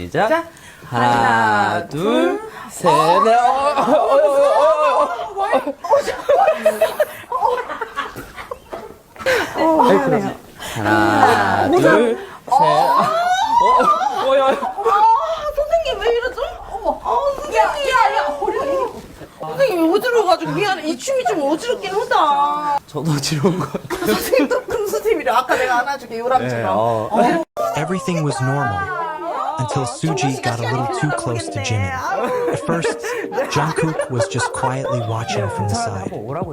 시작. 하나, 둘, 셋, 넷. 하나, 둘, 셋. 선생님 왜 이러죠? 선생님. 선생님 어지러워가지고 미안해. 이 춤이 좀 어지럽긴 하다. 저도 어지러운 것 같아요. 선생님 또 금수팀이래. 아까 내가 안아줄게 요람처럼. Everything was normal until Suji got a little too close to Jimin. At first, Jungkook was just quietly watching from the side.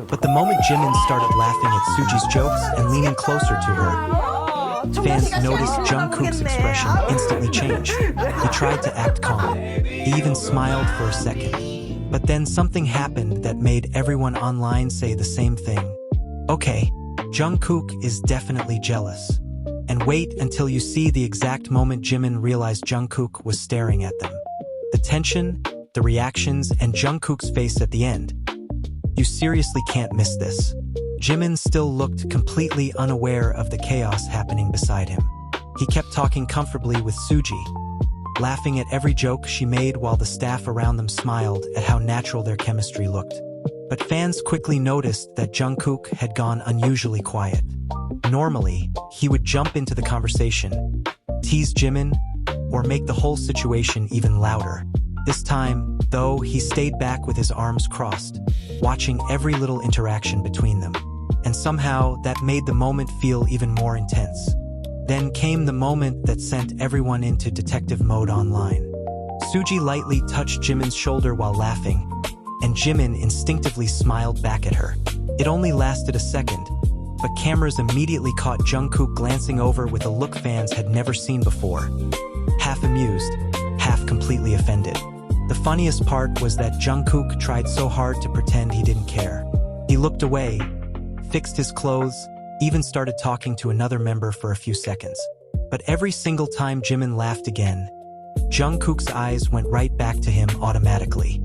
But the moment Jimin started laughing at Suji's jokes and leaning closer to her, fans noticed Jungkook's expression instantly change. He tried to act calm. He even smiled for a second. But then something happened that made everyone online say the same thing. Okay, Jungkook is definitely jealous. And wait until you see the exact moment Jimin realized Jungkook was staring at them. The tension, the reactions, and Jungkook's face at the end. You seriously can't miss this. Jimin still looked completely unaware of the chaos happening beside him. He kept talking comfortably with Suji, laughing at every joke she made while the staff around them smiled at how natural their chemistry looked. But fans quickly noticed that Jungkook had gone unusually quiet. Normally, he would jump into the conversation, tease Jimin, or make the whole situation even louder. This time, though, he stayed back with his arms crossed, watching every little interaction between them. And somehow, that made the moment feel even more intense. Then came the moment that sent everyone into detective mode online. Suji lightly touched Jimin's shoulder while laughing, and Jimin instinctively smiled back at her. It only lasted a second, but cameras immediately caught Jungkook glancing over with a look fans had never seen before. Half amused, half completely offended. The funniest part was that Jungkook tried so hard to pretend he didn't care. He looked away, fixed his clothes, even started talking to another member for a few seconds. But every single time Jimin laughed again, Jungkook's eyes went right back to him automatically.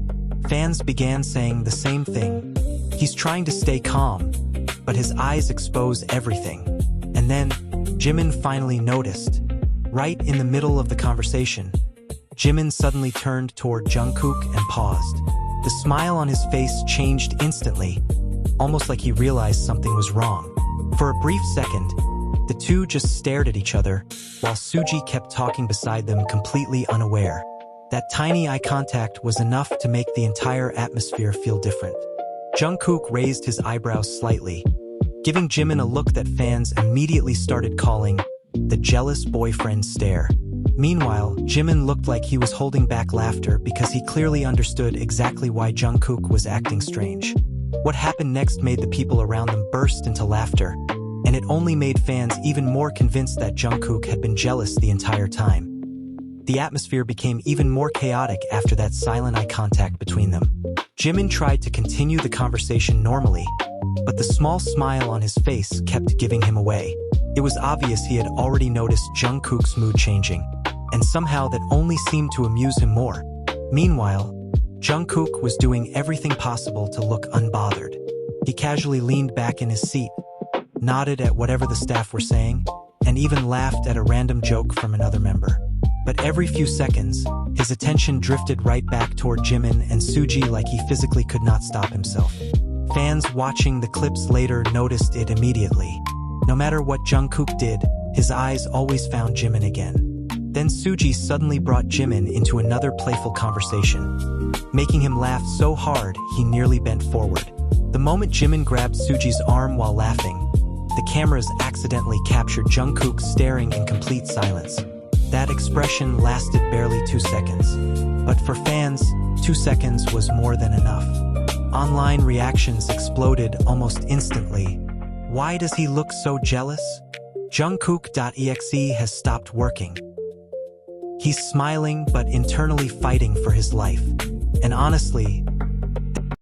Fans began saying the same thing. He's trying to stay calm, but his eyes expose everything. And then, Jimin finally noticed. Right in the middle of the conversation, Jimin suddenly turned toward Jungkook and paused. The smile on his face changed instantly, almost like he realized something was wrong. For a brief second, the two just stared at each other, while Suji kept talking beside them completely unaware. That tiny eye contact was enough to make the entire atmosphere feel different. Jungkook raised his eyebrows slightly, giving Jimin a look that fans immediately started calling the jealous boyfriend stare. Meanwhile, Jimin looked like he was holding back laughter because he clearly understood exactly why Jungkook was acting strange. What happened next made the people around them burst into laughter, and it only made fans even more convinced that Jungkook had been jealous the entire time. The atmosphere became even more chaotic after that silent eye contact between them. Jimin tried to continue the conversation normally, but the small smile on his face kept giving him away. It was obvious he had already noticed Jungkook's mood changing, and somehow that only seemed to amuse him more. Meanwhile, Jungkook was doing everything possible to look unbothered. He casually leaned back in his seat, nodded at whatever the staff were saying, and even laughed at a random joke from another member. But every few seconds, his attention drifted right back toward Jimin and Suji like he physically could not stop himself. Fans watching the clips later noticed it immediately. No matter what Jungkook did, his eyes always found Jimin again. Then Suji suddenly brought Jimin into another playful conversation, making him laugh so hard he nearly bent forward. The moment Jimin grabbed Suji's arm while laughing, the cameras accidentally captured Jungkook staring in complete silence. That expression lasted barely 2 seconds. But for fans, 2 seconds was more than enough. Online reactions exploded almost instantly. Why does he look so jealous? Jungkook.exe has stopped working. He's smiling but internally fighting for his life. And honestly,